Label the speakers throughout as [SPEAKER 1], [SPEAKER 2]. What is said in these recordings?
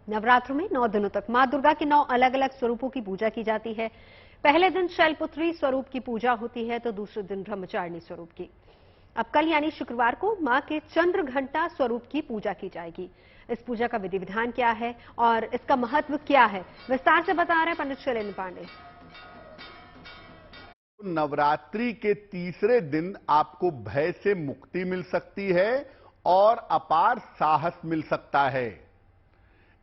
[SPEAKER 1] नवरात्र में 9 दिनों तक मां दुर्गा के 9 अलग अलग स्वरूपों की पूजा की जाती है। पहले दिन शैलपुत्री स्वरूप की पूजा होती है तो दूसरे दिन ब्रह्मचारिणी स्वरूप की। अब कल यानी शुक्रवार को मां के चंद्र घंटा स्वरूप की पूजा की जाएगी। इस पूजा का विधि विधान क्या है और इसका महत्व क्या है, विस्तार से बता रहे हैं पंडित शैलेंद्र पांडे।
[SPEAKER 2] नवरात्रि के तीसरे दिन आपको भय से मुक्ति मिल सकती है और अपार साहस मिल सकता है।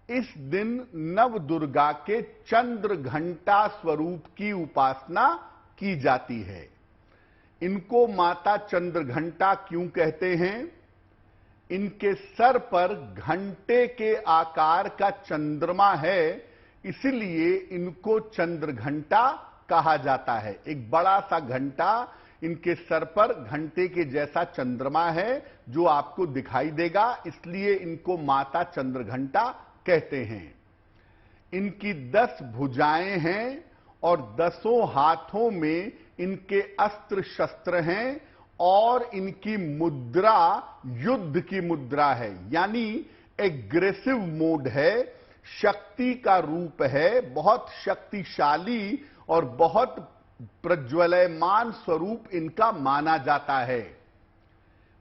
[SPEAKER 2] इस दिन नव दुर्गा के चंद्र घंटा स्वरूप की उपासना की जाती है। इनको माता चंद्र घंटा क्यों कहते हैं? इनके सर पर घंटे के आकार का चंद्रमा है, इसलिए इनको चंद्र घंटा कहा जाता है। एक बड़ा सा घंटा इनके सर पर घंटे के जैसा चंद्रमा है जो आपको दिखाई देगा, इसलिए इनको माता चंद्र घंटा कहते हैं। इनकी 10 भुजाएं हैं और 10 हाथों में इनके अस्त्र शस्त्र हैं और इनकी मुद्रा युद्ध की मुद्रा है, यानी एग्रेसिव मोड है, शक्ति का रूप है, बहुत शक्तिशाली और बहुत प्रज्वलयमान स्वरूप इनका माना जाता है।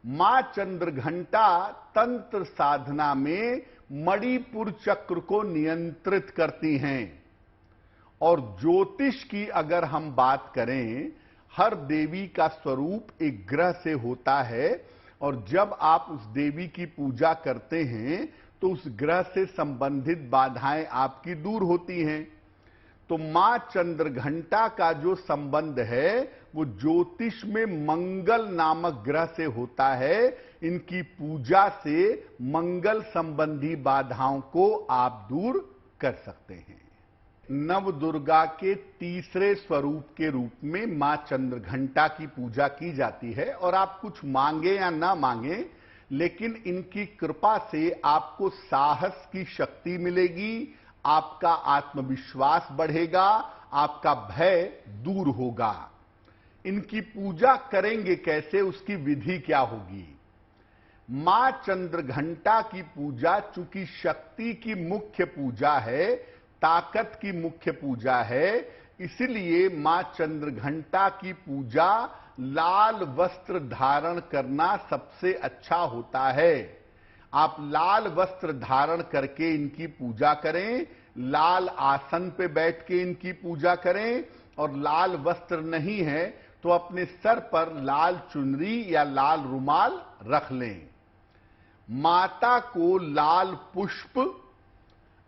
[SPEAKER 2] मां चंद्र घंटा तंत्र साधना में मणिपुर चक्र को नियंत्रित करती हैं और ज्योतिष की अगर हम बात करें, हर देवी का स्वरूप एक ग्रह से होता है और जब आप उस देवी की पूजा करते हैं तो उस ग्रह से संबंधित बाधाएं आपकी दूर होती हैं। तो मां चंद्र घंटा का जो संबंध है वो ज्योतिष में मंगल नामक ग्रह से होता है। इनकी पूजा से मंगल संबंधी बाधाओं को आप दूर कर सकते हैं। नव दुर्गा के तीसरे स्वरूप के रूप में मां चंद्र घंटा की पूजा की जाती है और आप कुछ मांगे या ना मांगे, लेकिन इनकी कृपा से आपको साहस की शक्ति मिलेगी, आपका आत्मविश्वास बढ़ेगा, आपका भय दूर होगा। इनकी पूजा करेंगे कैसे, उसकी विधि क्या होगी? मां चंद्र घंटा की पूजा चूंकि शक्ति की मुख्य पूजा है, ताकत की मुख्य पूजा है, इसलिए मां चंद्र घंटा की पूजा लाल वस्त्र धारण करना सबसे अच्छा होता है। आप लाल वस्त्र धारण करके इनकी पूजा करें, लाल आसन पे बैठ के इनकी पूजा करें, और लाल वस्त्र नहीं है तो अपने सर पर लाल चुनरी या लाल रुमाल रख लें। माता को लाल पुष्प,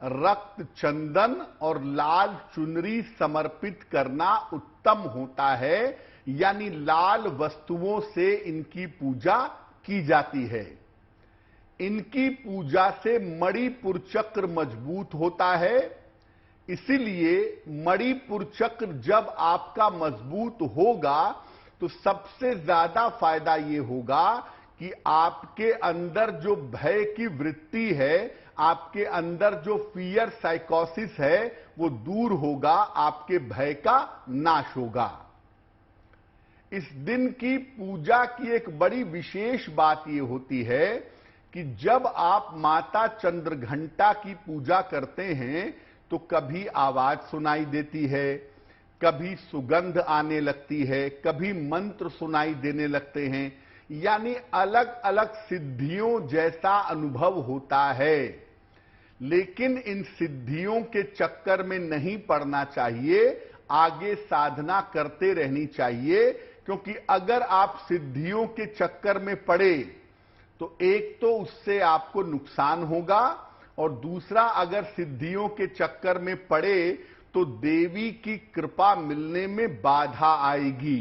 [SPEAKER 2] रक्त चंदन और लाल चुनरी समर्पित करना उत्तम होता है, यानी लाल वस्तुओं से इनकी पूजा की जाती है। इनकी पूजा से मणिपुर चक्र मजबूत होता है, इसीलिए मणिपुर चक्र जब आपका मजबूत होगा तो सबसे ज्यादा फायदा ये होगा कि आपके अंदर जो भय की वृत्ति है, आपके अंदर जो फियर साइकोसिस है, वो दूर होगा, आपके भय का नाश होगा। इस दिन की पूजा की एक बड़ी विशेष बात ये होती है कि जब आप माता चंद्र घंटा की पूजा करते हैं तो कभी आवाज सुनाई देती है, कभी सुगंध आने लगती है, कभी मंत्र सुनाई देने लगते हैं, यानी अलग अलग सिद्धियों जैसा अनुभव होता है। लेकिन इन सिद्धियों के चक्कर में नहीं पड़ना चाहिए, आगे साधना करते रहनी चाहिए, क्योंकि अगर आप सिद्धियों के चक्कर में पड़े तो एक तो उससे आपको नुकसान होगा और दूसरा अगर सिद्धियों के चक्कर में पड़े तो देवी की कृपा मिलने में बाधा आएगी।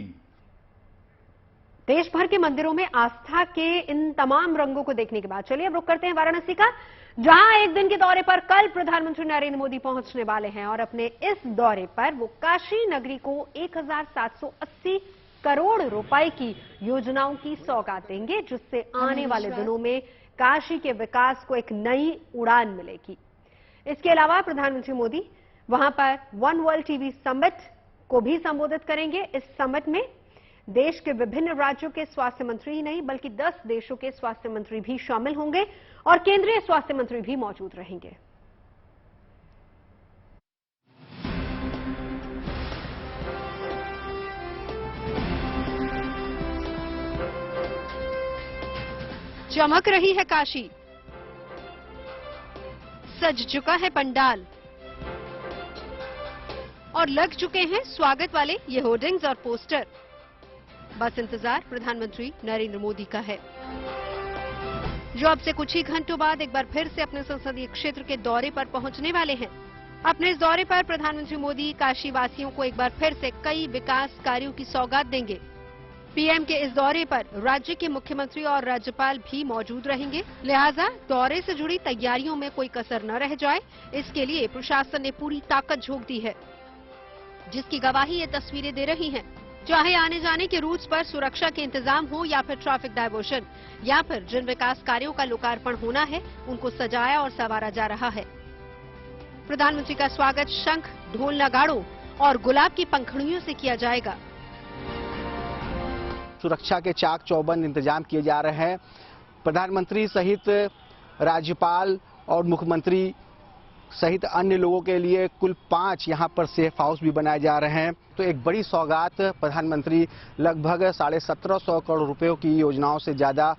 [SPEAKER 1] देश भर के मंदिरों में आस्था के इन तमाम रंगों को देखने के बाद चलिए अब रुख करते हैं वाराणसी का, जहां एक दिन के दौरे पर कल प्रधानमंत्री नरेंद्र मोदी पहुंचने वाले हैं और अपने इस दौरे पर वो काशी नगरी को 1780 करोड़ रुपए की योजनाओं की सौगात देंगे, जिससे आने वाले दिनों में काशी के विकास को एक नई उड़ान मिलेगी। इसके अलावा प्रधानमंत्री मोदी वहां पर वन वर्ल्ड टीबी समिट को भी संबोधित करेंगे। इस समिट में देश के विभिन्न राज्यों के स्वास्थ्य मंत्री ही नहीं बल्कि 10 देशों के स्वास्थ्य मंत्री भी शामिल होंगे और केंद्रीय स्वास्थ्य मंत्री भी मौजूद रहेंगे। चमक रही है काशी, सज चुका है पंडाल और लग चुके हैं स्वागत वाले ये होर्डिंग्स और पोस्टर। बस इंतजार प्रधानमंत्री नरेंद्र मोदी का है, जो अब से कुछ ही घंटों बाद एक बार फिर से अपने संसदीय क्षेत्र के दौरे पर पहुंचने वाले हैं। अपने इस दौरे पर प्रधानमंत्री मोदी काशी वासियों को एक बार फिर से कई विकास कार्यों की सौगात देंगे। पीएम के इस दौरे पर राज्य के मुख्यमंत्री और राज्यपाल भी मौजूद रहेंगे, लिहाजा दौरे से जुड़ी तैयारियों में कोई कसर न रह जाए, इसके लिए प्रशासन ने पूरी ताकत झोंक दी है, जिसकी गवाही ये तस्वीरें दे रही हैं। चाहे आने जाने के रूट्स पर सुरक्षा के इंतजाम हो या फिर ट्रैफिक डायवर्शन, या फिर जिन विकास कार्यों का लोकार्पण होना है उनको सजाया और संवारा जा रहा है। प्रधानमंत्री का स्वागत शंख, ढोल, नगाड़ों और गुलाब की पंखुड़ियों से किया जाएगा।
[SPEAKER 3] सुरक्षा के चाक चौबंद इंतजाम किए जा रहे हैं। प्रधानमंत्री सहित राज्यपाल और मुख्यमंत्री सहित अन्य लोगों के लिए कुल 5 यहां पर सेफ हाउस भी बनाए जा रहे हैं। तो एक बड़ी सौगात प्रधानमंत्री लगभग 1750 करोड़ रुपयों की योजनाओं से ज्यादा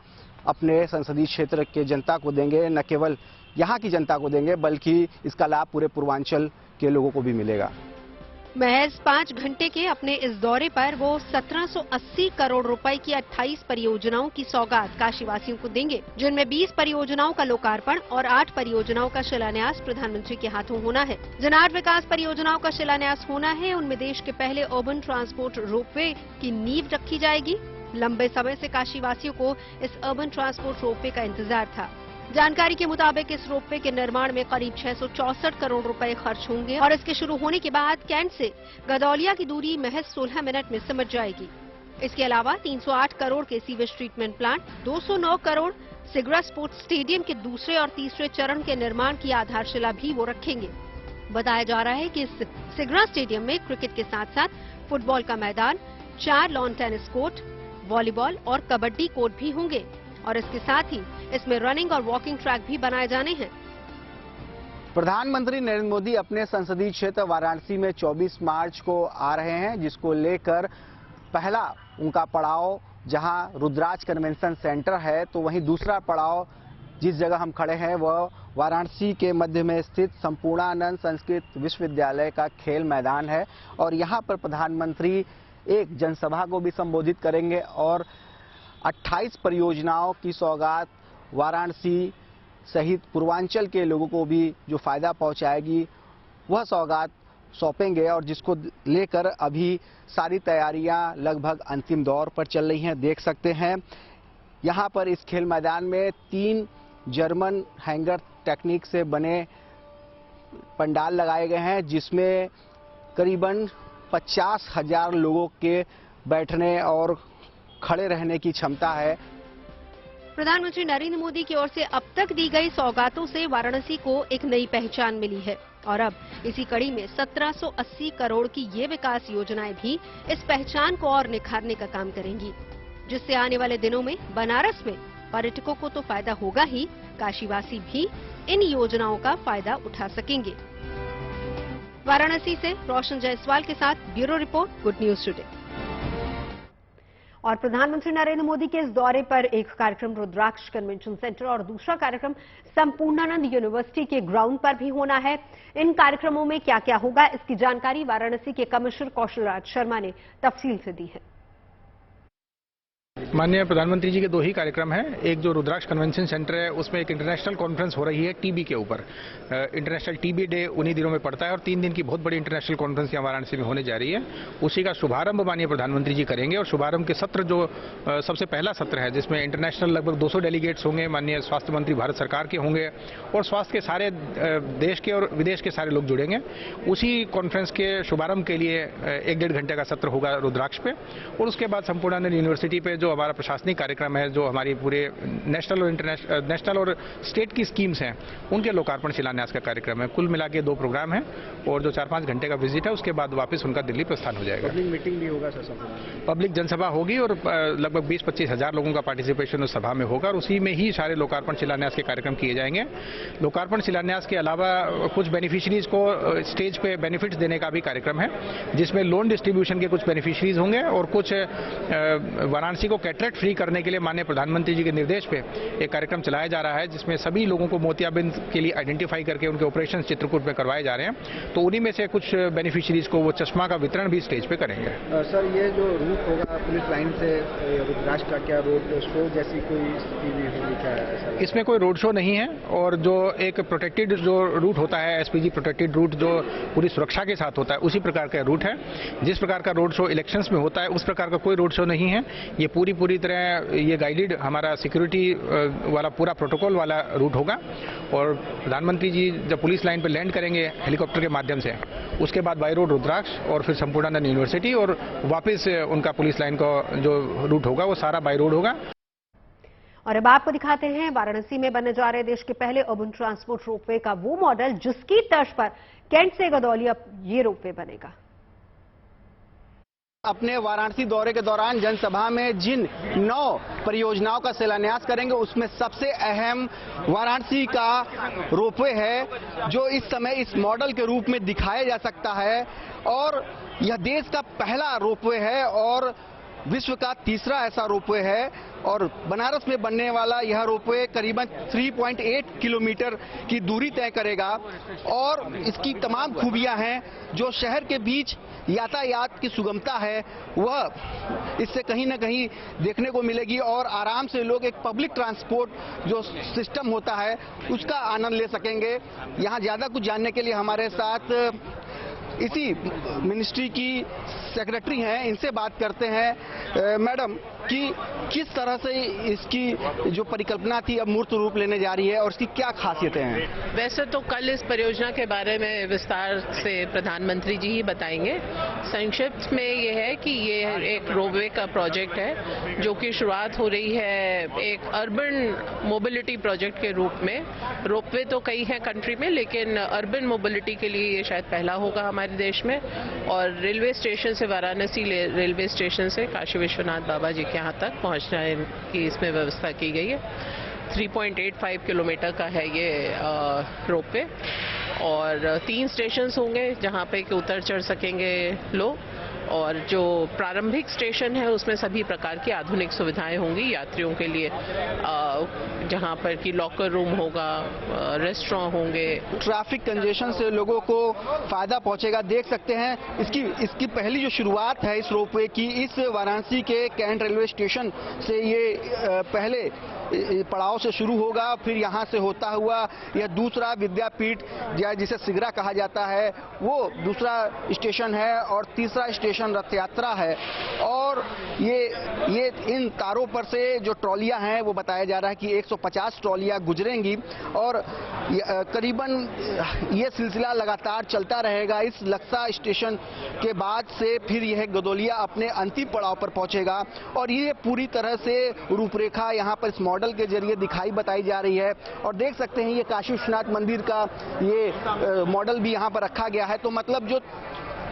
[SPEAKER 3] अपने संसदीय क्षेत्र के जनता को देंगे। न केवल यहां की जनता को देंगे बल्कि इसका लाभ पूरे पूर्वांचल के लोगों को भी मिलेगा।
[SPEAKER 1] महज 5 घंटे के अपने इस दौरे पर वो 1780 करोड़ रुपए की 28 परियोजनाओं की सौगात काशीवासियों को देंगे, जिनमें 20 परियोजनाओं का लोकार्पण और 8 परियोजनाओं का शिलान्यास प्रधानमंत्री के हाथों होना है। जिन 8 विकास परियोजनाओं का शिलान्यास होना है उनमें देश के पहले अर्बन ट्रांसपोर्ट रोपवे की नींव रखी जाएगी। लंबे समय से काशीवासियों को इस अर्बन ट्रांसपोर्ट रोपवे का इंतजार था। जानकारी के मुताबिक इस रोपवे के निर्माण में करीब 664 करोड़ रुपए खर्च होंगे और इसके शुरू होने के बाद कैंट से गदौलिया की दूरी महज 16 मिनट में सिमट जाएगी। इसके अलावा 308 करोड़ के sewage treatment plant, 209 crore Sigra sports stadium के दूसरे और तीसरे चरण के निर्माण की आधारशिला भी वो रखेंगे। बताया जा रहा है कि इस सिगरा स्टेडियम में क्रिकेट के साथ साथ फुटबॉल का मैदान, 4 लॉन टेनिस कोर्ट, वॉलीबॉल और कबड्डी कोर्ट भी होंगे और इसके साथ ही इसमें रनिंग और वॉकिंग ट्रैक भी बनाए जाने हैं।
[SPEAKER 3] प्रधानमंत्री नरेंद्र मोदी अपने संसदीय क्षेत्र वाराणसी में 24 मार्च को आ रहे हैं, जिसको लेकर पहला उनका पड़ाव जहां रुद्राक्ष कन्वेंशन सेंटर है, तो वहीं दूसरा पड़ाव जिस जगह हम खड़े हैं वह वाराणसी के मध्य में स्थित संपूर्णानंद संस्कृत विश्वविद्यालय का खेल मैदान है और यहां पर प्रधानमंत्री एक जनसभा को भी संबोधित करेंगे और 28 परियोजनाओं की सौगात वाराणसी सहित पूर्वांचल के लोगों को भी जो फायदा पहुंचाएगी वह सौगात सौंपेंगे और जिसको लेकर अभी सारी तैयारियां लगभग अंतिम दौर पर चल रही हैं। देख सकते हैं यहां पर इस खेल मैदान में 3 जर्मन हैंगर टेक्निक से बने पंडाल लगाए गए हैं, जिसमें करीबन 50,000 लोगों के बैठने और खड़े रहने की क्षमता है।
[SPEAKER 1] प्रधानमंत्री नरेंद्र मोदी की ओर से अब तक दी गई सौगातों से वाराणसी को एक नई पहचान मिली है और अब इसी कड़ी में 1780 करोड़ की ये विकास योजनाएं भी इस पहचान को और निखारने का काम करेंगी, जिससे आने वाले दिनों में बनारस में पर्यटकों को तो फायदा होगा ही, काशीवासी भी इन योजनाओं का फायदा उठा सकेंगे। वाराणसी से रोशन जायसवाल के साथ bureau report, good news today. और प्रधानमंत्री नरेंद्र मोदी के इस दौरे पर एक कार्यक्रम रुद्राक्ष कन्वेंशन सेंटर और दूसरा कार्यक्रम संपूर्णानंद यूनिवर्सिटी के ग्राउंड पर भी होना है। इन कार्यक्रमों में क्या क्या होगा, इसकी जानकारी वाराणसी के कमिश्नर कौशल राज शर्मा ने तफसील से दी है।
[SPEAKER 4] माननीय प्रधानमंत्री जी के 2 ही कार्यक्रम हैं। एक जो रुद्राक्ष कन्वेंशन सेंटर है उसमें एक इंटरनेशनल कॉन्फ्रेंस हो रही है टीबी के ऊपर। इंटरनेशनल टीबी डे उन्हीं दिनों में पड़ता है और 3 दिन की बहुत बड़ी इंटरनेशनल कॉन्फ्रेंस यहाँ वाराणसी में होने जा रही है। उसी का शुभारंभ माननीय प्रधानमंत्री जी करेंगे और शुभारंभ के सत्र जो सबसे पहला सत्र है जिसमें इंटरनेशनल लगभग 200 डेलीगेट्स होंगे, माननीय स्वास्थ्य मंत्री भारत सरकार के होंगे और स्वास्थ्य के सारे देश के और विदेश के सारे लोग जुड़ेंगे। उसी कॉन्फ्रेंस के शुभारंभ के लिए 1-1.5 घंटे का सत्र होगा रुद्राक्ष पे और उसके बाद संपूर्णानंद यूनिवर्सिटी पे जो हमारा प्रशासनिक कार्यक्रम है, जो हमारी पूरे नेशनल और स्टेट की स्कीम्स हैं उनके लोकार्पण शिलान्यास का कार्यक्रम है। कुल मिला के 2 प्रोग्राम हैं और जो 4-5 घंटे का विजिट है उसके बाद वापस उनका दिल्ली प्रस्थान हो जाएगा।
[SPEAKER 3] पब्लिक मीटिंग भी होगा सर?
[SPEAKER 4] पब्लिक जनसभा होगी और लगभग 20-25 हजार लोगों का पार्टिसिपेशन उस सभा में होगा और उसी में ही सारे लोकार्पण शिलान्यास के कार्यक्रम किए जाएंगे। लोकार्पण शिलान्यास के अलावा कुछ बेनिफिशरीज को स्टेज पे बेनिफिट्स देने का भी कार्यक्रम है, जिसमें लोन डिस्ट्रीब्यूशन के कुछ बेनिफिशरीज होंगे और कुछ वाराणसी को कैटरेक्ट फ्री करने के लिए माननीय प्रधानमंत्री जी के निर्देश पे एक कार्यक्रम चलाया जा रहा है, जिसमें सभी लोगों को मोतियाबिंद के लिए आइडेंटिफाई करके उनके ऑपरेशन चित्रकूट में करवाए जा रहे हैं। तो उन्हीं में से कुछ बेनिफिशियरीज को वो चश्मा का वितरण भी स्टेज पे करेंगे।
[SPEAKER 3] सर, ये जो रूट होगा पुलिस लाइन से रुद्राक्ष का, क्या रोड शो जैसी कोई स्थिति होगी क्या?
[SPEAKER 4] इसमें कोई रोड शो नहीं है, और जो एक प्रोटेक्टेड जो रूट होता है, एसपीजी प्रोटेक्टेड रूट, जो पूरी सुरक्षा के साथ होता है, उसी प्रकार का रूट है। जिस प्रकार का रोड शो इलेक्शंस में होता है, उस प्रकार का कोई रोड शो नहीं है। ये पूरी तरह ये गाइडेड हमारा सिक्योरिटी वाला पूरा प्रोटोकॉल वाला रूट होगा। और प्रधानमंत्री जी जब पुलिस लाइन पर लैंड करेंगे हेलीकॉप्टर के माध्यम से, उसके बाद बाय रोड रुद्राक्ष और फिर संपूर्णानंद यूनिवर्सिटी, और वापस उनका पुलिस लाइन का जो रूट होगा वो सारा बाय रोड होगा।
[SPEAKER 1] और अब आपको दिखाते हैं वाराणसी में बनने जा रहे देश के पहले अर्बन ट्रांसपोर्ट रोपवे का वो मॉडल जिसकी तर्ज पर कैंट से गदौली अब ये रोपवे बनेगा।
[SPEAKER 3] अपने वाराणसी दौरे के दौरान जनसभा में जिन 9 परियोजनाओं का शिलान्यास करेंगे, उसमें सबसे अहम वाराणसी का रोपवे है, जो इस समय इस मॉडल के रूप में दिखाया जा सकता है। और यह देश का पहला रोपवे है और विश्व का तीसरा ऐसा रोपवे है। और बनारस में बनने वाला यह रोपवे करीबन 3.8 किलोमीटर की दूरी तय करेगा। और इसकी तमाम खूबियां हैं, जो शहर के बीच यातायात की सुगमता है वह इससे कहीं ना कहीं देखने को मिलेगी। और आराम से लोग एक पब्लिक ट्रांसपोर्ट जो सिस्टम होता है उसका आनंद ले सकेंगे। यहाँ ज्यादा कुछ जानने के लिए हमारे साथ इसी मिनिस्ट्री की सेक्रेटरी हैं, इनसे बात करते हैं। मैडम, कि किस तरह से इसकी जो परिकल्पना थी अब मूर्त रूप लेने जा रही है और इसकी क्या खासियतें हैं?
[SPEAKER 5] वैसे तो कल इस परियोजना के बारे में विस्तार से प्रधानमंत्री जी ही बताएंगे। संक्षिप्त में ये है कि ये एक रोपवे का प्रोजेक्ट है, जो कि शुरुआत हो रही है एक अर्बन मोबिलिटी प्रोजेक्ट के रूप में। रोपवे तो कई हैं कंट्री में, लेकिन अर्बन मोबिलिटी के लिए ये शायद पहला होगा हमारे देश में। और रेलवे स्टेशन से, वाराणसी रेलवे स्टेशन से काशी विश्वनाथ बाबा जी के यहाँ तक पहुँचना की इसमें व्यवस्था की गई है। 3.85 किलोमीटर का है ये रोपवे, और 3 स्टेशन होंगे जहाँ पे कि उतर चढ़ सकेंगे लोग। और जो प्रारंभिक स्टेशन है उसमें सभी प्रकार की आधुनिक सुविधाएं होंगी यात्रियों के लिए, जहां पर कि लॉकर रूम होगा, रेस्टोरेंट होंगे।
[SPEAKER 3] ट्रैफिक कंजेशन से लोगों को फायदा पहुंचेगा। देख सकते हैं इसकी पहली जो शुरुआत है इस रोपवे की, इस वाराणसी के कैंट रेलवे स्टेशन से ये पहले पड़ाव से शुरू होगा। फिर यहाँ से होता हुआ यह दूसरा विद्यापीठ जिसे सिगरा कहा जाता है वो दूसरा स्टेशन है, और तीसरा स्टेशन रथ यात्रा है। और ये इन तारों पर से जो ट्रॉलियां हैं वो बताया जा रहा है कि 150 ट्रॉलियां गुजरेंगी, और करीबन ये सिलसिला लगातार चलता रहेगा। इस लक्सा स्टेशन के बाद से फिर यह गदौलिया अपने अंतिम पड़ाव पर पहुंचेगा। और ये पूरी तरह से रूपरेखा यहाँ पर इस मॉडल के जरिए दिखाई बताई जा रही है। और देख सकते हैं ये काशी विश्वनाथ मंदिर का ये मॉडल भी यहाँ पर रखा गया है। तो मतलब जो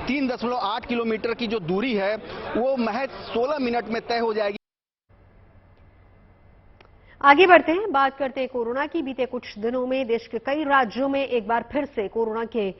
[SPEAKER 3] 3.8 किलोमीटर की जो दूरी है वो महज 16 मिनट में तय हो जाएगी।
[SPEAKER 1] आगे बढ़ते हैं, बात करते हैं कोरोना की। बीते कुछ दिनों में देश के कई राज्यों में एक बार फिर से कोरोना के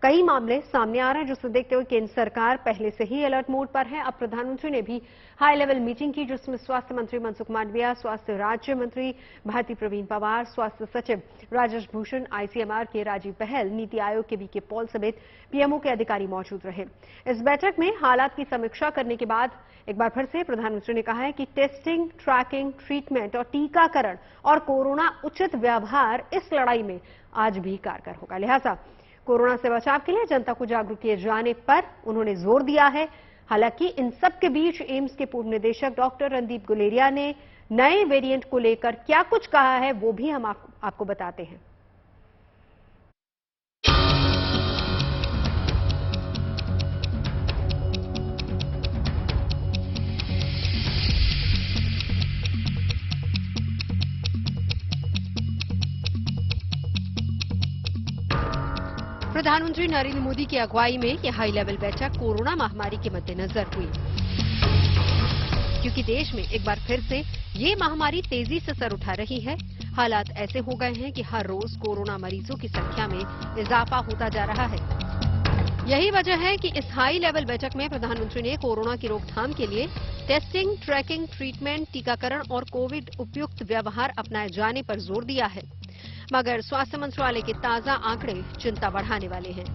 [SPEAKER 1] कई मामले सामने आ रहे हैं, जिसे देखते हुए केंद्र सरकार पहले से ही अलर्ट मोड पर है। अब प्रधानमंत्री ने भी हाई लेवल मीटिंग की, जिसमें स्वास्थ्य मंत्री मनसुख मांडविया, स्वास्थ्य राज्य मंत्री भारती प्रवीण पवार, स्वास्थ्य सचिव राजेश भूषण, आईसीएमआर के राजीव बहल, नीति आयोग के वीके पॉल समेत पीएमओ के अधिकारी मौजूद रहे। इस बैठक में हालात की समीक्षा करने के बाद एक बार फिर से प्रधानमंत्री ने कहा है कि टेस्टिंग, ट्रैकिंग, ट्रीटमेंट और टीकाकरण और कोरोना उचित व्यवहार इस लड़ाई में आज भी कारगर होगा। लिहाजा कोरोना से बचाव के लिए जनता को जागरूक किए जाने पर उन्होंने जोर दिया है। हालांकि इन सब के बीच एम्स के पूर्व निदेशक डॉक्टर रणदीप गुलेरिया ने नए वेरिएंट को लेकर क्या कुछ कहा है वो भी हम आपको बताते हैं। प्रधानमंत्री नरेंद्र मोदी की अगुवाई में यह हाई लेवल बैठक कोरोना महामारी के मद्देनजर हुई, क्योंकि देश में एक बार फिर से ये महामारी तेजी से सर उठा रही है। हालात ऐसे हो गए हैं कि हर रोज कोरोना मरीजों की संख्या में इजाफा होता जा रहा है। यही वजह है कि इस हाई लेवल बैठक में प्रधानमंत्री ने कोरोना की रोकथाम के लिए टेस्टिंग, ट्रैकिंग, ट्रीटमेंट, टीकाकरण और कोविड उपयुक्त व्यवहार अपनाए जाने पर जोर दिया है। मगर स्वास्थ्य मंत्रालय के ताजा आंकड़े चिंता बढ़ाने वाले हैं,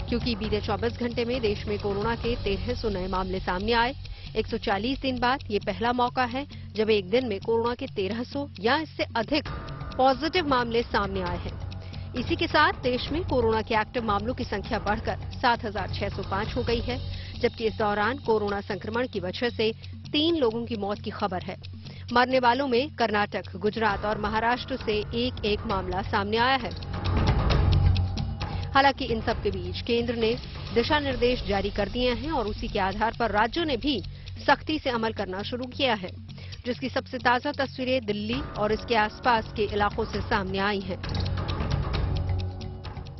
[SPEAKER 1] क्योंकि बीते 24 घंटे में देश में कोरोना के 1300 नए मामले सामने आए। 140 दिन बाद ये पहला मौका है जब एक दिन में कोरोना के 1300 या इससे अधिक पॉजिटिव मामले सामने आए हैं। इसी के साथ देश में कोरोना के एक्टिव मामलों की संख्या बढ़कर 7,605 हो गई है, जबकि इस दौरान कोरोना संक्रमण की वजह से 3 लोगों की मौत की खबर है। मरने वालों में कर्नाटक, गुजरात और महाराष्ट्र से एक मामला सामने आया है। हालांकि इन सब के बीच केंद्र ने दिशा निर्देश जारी कर दिए हैं और उसी के आधार पर राज्यों ने भी सख्ती से अमल करना शुरू किया है, जिसकी सबसे ताजा तस्वीरें दिल्ली और इसके आसपास के इलाकों से सामने आई हैं।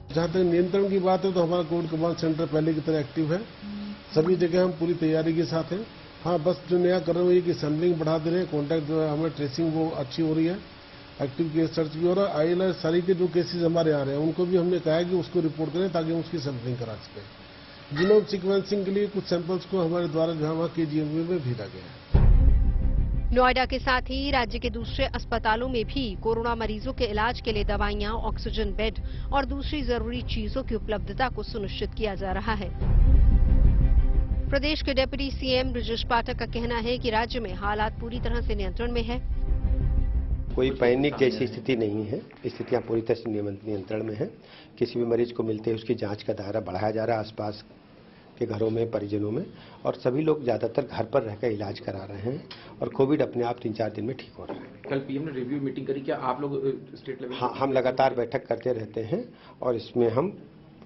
[SPEAKER 6] जहाँ तक नियंत्रण की बात है तो हमारा कोविड कमांड सेंटर पहले की तरह एक्टिव है। सभी जगह हम पूरी तैयारी के साथ हैं। हाँ, बस जो नया कर रहे हैं कि सैंपलिंग बढ़ा दे रहे हैं, कॉन्टैक्ट जो है हमें ट्रेसिंग वो अच्छी हो रही है, एक्टिव केस सर्च भी हो रहा है। आईएलआर सारी के जो केसेज हमारे आ रहे हैं उनको भी हमने कहा है कि उसको रिपोर्ट करें ताकि हम उसकी सैंपलिंग करा सकें। जीनोम सीक्वेंसिंग के लिए कुछ सैंपल्स को हमारे द्वारा जो है वहाँ KGMU में भेजा गया है।
[SPEAKER 1] नोएडा के साथ ही राज्य के दूसरे अस्पतालों में भी कोरोना मरीजों के इलाज के लिए दवाइयां, ऑक्सीजन बेड और दूसरी जरूरी चीजों की उपलब्धता को सुनिश्चित किया जा रहा है। प्रदेश के डिप्टी सीएम ब्रजेश पाठक का कहना है कि राज्य में हालात पूरी तरह से नियंत्रण में है।
[SPEAKER 7] कोई पैनिक जैसी स्थिति नहीं है, स्थितियां पूरी तरह से नियंत्रण में है। किसी भी मरीज को मिलते ही उसकी जांच का दायरा बढ़ाया जा रहा है आसपास के घरों में, परिजनों में, और सभी लोग ज्यादातर घर पर रहकर इलाज करा रहे हैं और कोविड अपने आप 3-4 दिन में ठीक हो रहा है।
[SPEAKER 8] कल पीएम ने रिव्यू मीटिंग करी, क्या आप लोग स्टेट लेवल?
[SPEAKER 7] हाँ, हम लगातार बैठक करते रहते हैं और इसमें हम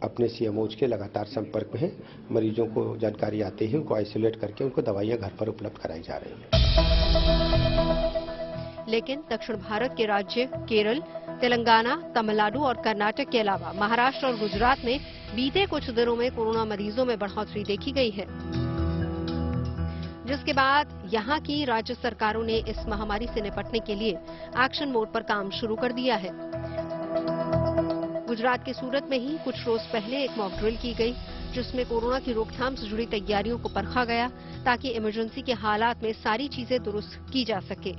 [SPEAKER 7] अपने सीएमओज के लगातार संपर्क में हैं। मरीजों को जानकारी आते ही उनको आइसोलेट करके उनको दवाइयां घर पर उपलब्ध कराई जा रही हैं।
[SPEAKER 1] लेकिन दक्षिण भारत के राज्य केरल, तेलंगाना, तमिलनाडु और कर्नाटक के अलावा महाराष्ट्र और गुजरात में बीते कुछ दिनों में कोरोना मरीजों में बढ़ोतरी देखी गई है, जिसके बाद यहां की राज्य सरकारों ने इस महामारी से निपटने के लिए एक्शन मोड पर काम शुरू कर दिया है। गुजरात के सूरत में ही कुछ रोज पहले एक मॉक ड्रिल की गई, जिसमें कोरोना की रोकथाम से जुड़ी तैयारियों को परखा गया ताकि इमरजेंसी के हालात में सारी चीजें दुरुस्त की जा सके।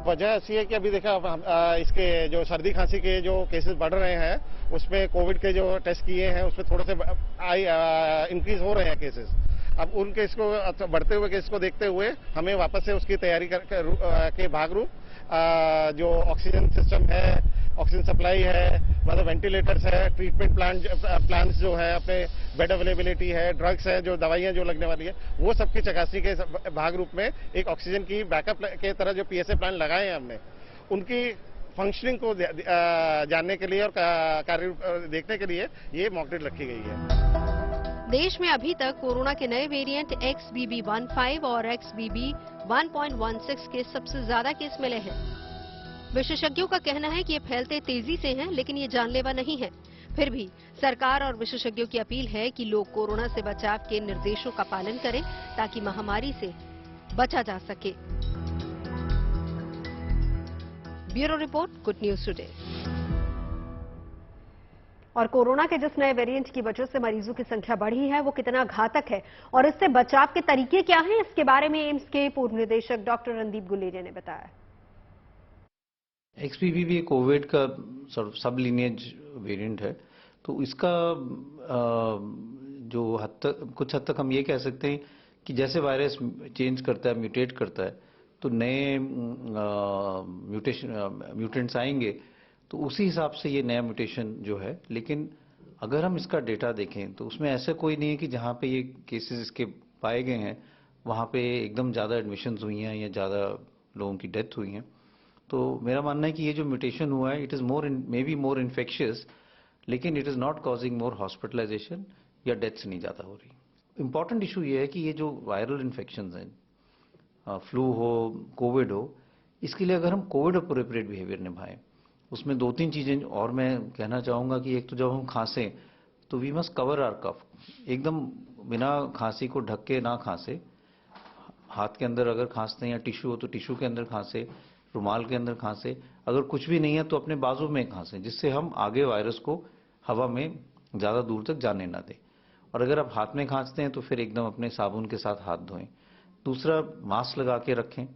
[SPEAKER 9] वजह ऐसी है कि अभी देखा इसके जो सर्दी खांसी के जो केसेस बढ़ रहे हैं उसमें कोविड के जो टेस्ट किए हैं उसमें थोड़े से इंक्रीज हो रहे हैं केसेस। अब उन केस को बढ़ते हुए केस को देखते हुए हमें वापस से उसकी तैयारी के भागरूप जो ऑक्सीजन सिस्टम है, ऑक्सीजन सप्लाई है, मतलब वेंटिलेटर्स है, ट्रीटमेंट प्लान्स जो है, अपने बेड अवेलेबिलिटी है, ड्रग्स है, जो दवाइयां जो लगने वाली है, वो सबकी चकासी के भाग रूप में एक ऑक्सीजन की बैकअप के तरह जो PSA प्लान लगाए हैं हमने, उनकी फंक्शनिंग को जानने के लिए और कार्य देखने के लिए ये मॉक ड्रिल रखी गई है।
[SPEAKER 1] देश में अभी तक कोरोना के नए वेरिएंट XBB.1.5 और XBB.1.16 के सबसे ज्यादा केस मिले हैं। विशेषज्ञों का कहना है कि ये फैलते तेजी से हैं, लेकिन ये जानलेवा नहीं है। फिर भी सरकार और विशेषज्ञों की अपील है कि लोग कोरोना से बचाव के निर्देशों का पालन करें ताकि महामारी से बचा जा सके। Bureau report, good news today. और कोरोना के जिस नए वेरिएंट की वजह से मरीजों की संख्या बढ़ी है वो कितना घातक है और इससे बचाव के तरीके क्या हैं, इसके बारे में एम्स के पूर्व निदेशक डॉक्टर रणदीप गुलेरिया ने बताया।
[SPEAKER 10] XBB भी कोविड का सब लीनिएज वेरिएंट है, तो इसका जो कुछ हद तक हम ये कह सकते हैं कि जैसे वायरस चेंज करता है, म्यूटेट करता है, तो नए म्यूटेंट्स आएंगे, तो उसी हिसाब से ये नया म्यूटेशन जो है। लेकिन अगर हम इसका डेटा देखें तो उसमें ऐसा कोई नहीं है कि जहाँ पे ये केसेस इसके पाए गए हैं वहाँ पे एकदम ज़्यादा एडमिशन्स हुई हैं या ज़्यादा लोगों की डेथ हुई हैं। तो मेरा मानना है कि ये जो म्यूटेशन हुआ है, it is may be more infectious, लेकिन it is not causing more hospitalisation या डेथ्स नहीं ज़्यादा हो रही। इम्पॉर्टेंट इशू ये है कि ये जो वायरल इन्फेक्शंस हैं, फ्लू हो, कोविड हो, इसके लिए अगर हम कोविड अप्रोप्रिएट बिहेवियर निभाएं, उसमें 2-3 चीज़ें और मैं कहना चाहूँगा कि एक तो जब हम खांसें तो वी मस्ट कवर आवर कफ, एकदम बिना खांसी को ढक के ना खांसे। हाथ के अंदर अगर खांसते हैं या टिश्यू हो तो टिश्यू के अंदर खांसे, रुमाल के अंदर खांसे, अगर कुछ भी नहीं है तो अपने बाजू में खांसे, जिससे हम आगे वायरस को हवा में ज़्यादा दूर तक जाने ना दें। और अगर आप हाथ में खांसते हैं तो फिर एकदम अपने साबुन के साथ हाथ धोएं। दूसरा, मास्क लगा के रखें।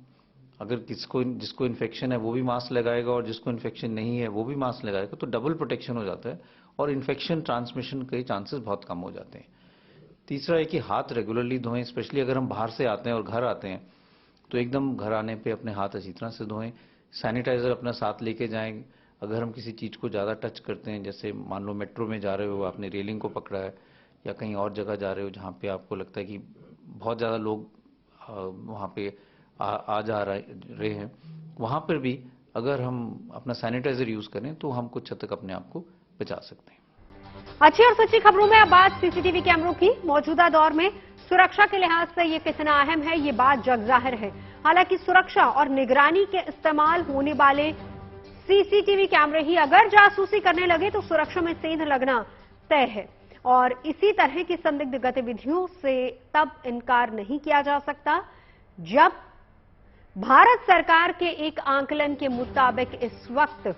[SPEAKER 10] अगर जिसको इन्फेक्शन है वो भी मास्क लगाएगा और जिसको इन्फेक्शन नहीं है वो भी मास्क लगाएगा, तो डबल प्रोटेक्शन हो जाता है और इन्फेक्शन ट्रांसमिशन के चांसेस बहुत कम हो जाते हैं। तीसरा है कि हाथ रेगुलरली धोएं, स्पेशली अगर हम बाहर से आते हैं और घर आते हैं तो एकदम घर आने पे अपने हाथ अच्छी तरह से धोएं। सैनिटाइजर अपना साथ लेके जाएं। अगर हम किसी चीज़ को ज़्यादा टच करते हैं, जैसे मान लो मेट्रो में जा रहे हो, आपने रेलिंग को पकड़ा है, या कहीं और जगह जा रहे हो जहाँ पे आपको लगता है कि बहुत ज़्यादा लोग वहाँ पे आ जा रहे हैं, वहाँ पर भी अगर हम अपना सैनिटाइजर यूज़ करें तो हम कुछ हद तक अपने आप को बचा सकते हैं।
[SPEAKER 1] अच्छी और सच्ची खबरों में अब बात सीसीटीवी कैमरों की। मौजूदा दौर में सुरक्षा के लिहाज से ये कितना अहम है, ये बात जग जाहिर है। हालांकि सुरक्षा और निगरानी के इस्तेमाल होने वाले सीसीटीवी कैमरे ही अगर जासूसी करने लगे तो सुरक्षा में सेंध लगना तय है। और इसी तरह की संदिग्ध गतिविधियों से तब इनकार नहीं किया जा सकता जब भारत सरकार के एक आंकलन के मुताबिक इस वक्त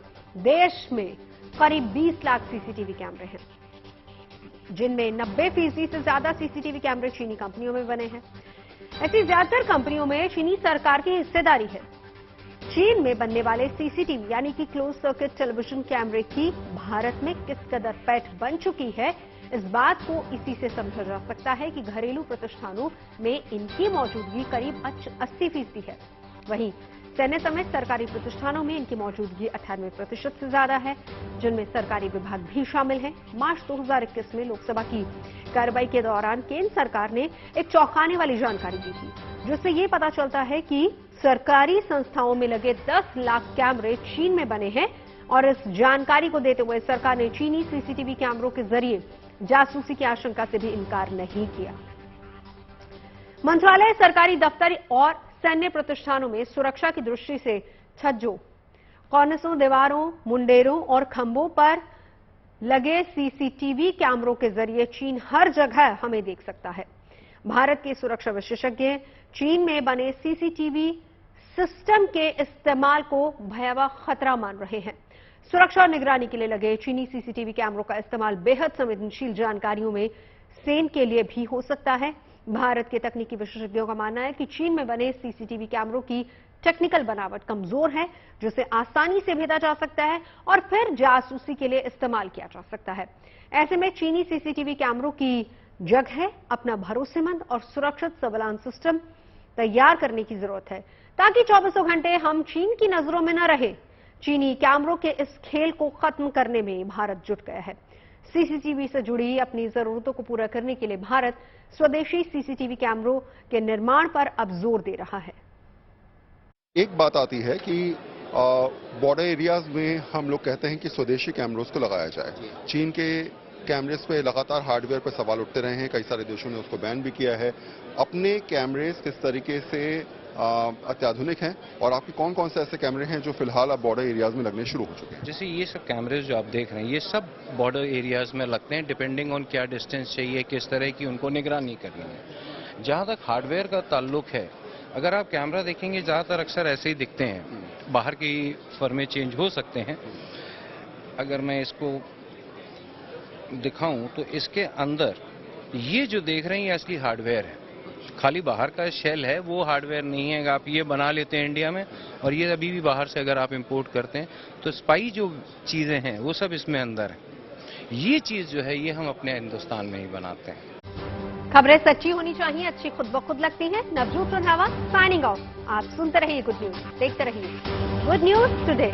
[SPEAKER 1] देश में करीब 20 लाख सीसीटीवी कैमरे हैं, जिनमें 90% से ज्यादा सीसीटीवी कैमरे चीनी कंपनियों में बने हैं। ऐसी ज्यादातर कंपनियों में चीनी सरकार की हिस्सेदारी है। चीन में बनने वाले सीसीटीवी यानी कि क्लोज सर्किट टेलीविजन कैमरे की भारत में किस कदर पैठ बन चुकी है, इस बात को इसी से समझा जा सकता है कि घरेलू प्रतिष्ठानों में इनकी मौजूदगी करीब 80% है। वहीं सैन्य समेत सरकारी प्रतिष्ठानों में इनकी मौजूदगी 98% से ज्यादा है, जिनमें सरकारी विभाग भी शामिल हैं। मार्च 2021 में लोकसभा की कार्रवाई के दौरान केंद्र सरकार ने एक चौंकाने वाली जानकारी दी थी, जिससे ये पता चलता है कि सरकारी संस्थाओं में लगे 10 लाख कैमरे चीन में बने हैं। और इस जानकारी को देते हुए सरकार ने चीनी सीसीटीवी कैमरों के जरिए जासूसी की आशंका से भी इनकार नहीं किया। मंत्रालय, सरकारी दफ्तर और सैन्य प्रतिष्ठानों में सुरक्षा की दृष्टि से छज्जों, कॉर्निसों, दीवारों, मुंडेरों और खंभों पर लगे सीसीटीवी कैमरों के जरिए चीन हर जगह हमें देख सकता है। भारत के सुरक्षा विशेषज्ञ चीन में बने सीसीटीवी सिस्टम के इस्तेमाल को भयावह खतरा मान रहे हैं। सुरक्षा और निगरानी के लिए लगे चीनी सीसीटीवी कैमरों का इस्तेमाल बेहद संवेदनशील जानकारियों में सेंध के लिए भी हो सकता है। भारत के तकनीकी विशेषज्ञों का मानना है कि चीन में बने सीसीटीवी कैमरों की टेक्निकल बनावट कमजोर है, जिसे आसानी से भेदा जा सकता है और फिर जासूसी के लिए इस्तेमाल किया जा सकता है। ऐसे में चीनी सीसीटीवी कैमरों की जगह अपना भरोसेमंद और सुरक्षित सर्विलांस सिस्टम तैयार करने की जरूरत है, ताकि 24 घंटे हम चीन की नजरों में न रहे। चीनी कैमरों के इस खेल को खत्म करने में भारत जुट गया है। सीसीटीवी से जुड़ी अपनी जरूरतों को पूरा करने के लिए भारत स्वदेशी सीसीटीवी कैमरों के निर्माण पर अब जोर दे रहा है।
[SPEAKER 11] एक बात आती है कि बॉर्डर एरियाज में हम लोग कहते हैं कि स्वदेशी कैमरों को लगाया जाए। चीन के कैमरेज पे लगातार हार्डवेयर पे सवाल उठते रहे हैं, कई सारे देशों ने उसको बैन भी किया है। अपने कैमरेज किस तरीके से अत्याधुनिक हैं और आपके कौन कौन से ऐसे कैमरे हैं जो फिलहाल अब बॉर्डर एरियाज में लगने शुरू हो चुके हैं?
[SPEAKER 12] जैसे ये सब कैमरेज जो आप देख रहे हैं ये सब बॉर्डर एरियाज में लगते हैं, डिपेंडिंग ऑन क्या डिस्टेंस चाहिए, किस तरह की उनको निगरानी करनी है। जहाँ तक हार्डवेयर का ताल्लुक है, अगर आप कैमरा देखेंगे ज़्यादातर अक्सर ऐसे ही दिखते हैं, बाहर की फर्में चेंज हो सकते हैं। अगर मैं इसको दिखाऊं तो इसके अंदर ये जो देख रहे हैं ये असली हार्डवेयर है, खाली बाहर का शेल है, वो हार्डवेयर नहीं है। आप ये बना लेते हैं इंडिया में और ये अभी भी बाहर से अगर आप इंपोर्ट करते हैं तो स्पाई जो चीज़ें हैं वो सब इसमें अंदर है। ये चीज़ जो है ये हम अपने हिंदुस्तान में ही बनाते हैं।
[SPEAKER 1] खबरें सच्ची होनी चाहिए, अच्छी खुद ब खुद लगती हैं। Navjot Randhawa signing off. आप सुनते रहिए गुड न्यूज, देखते रहिए गुड न्यूज टुडे।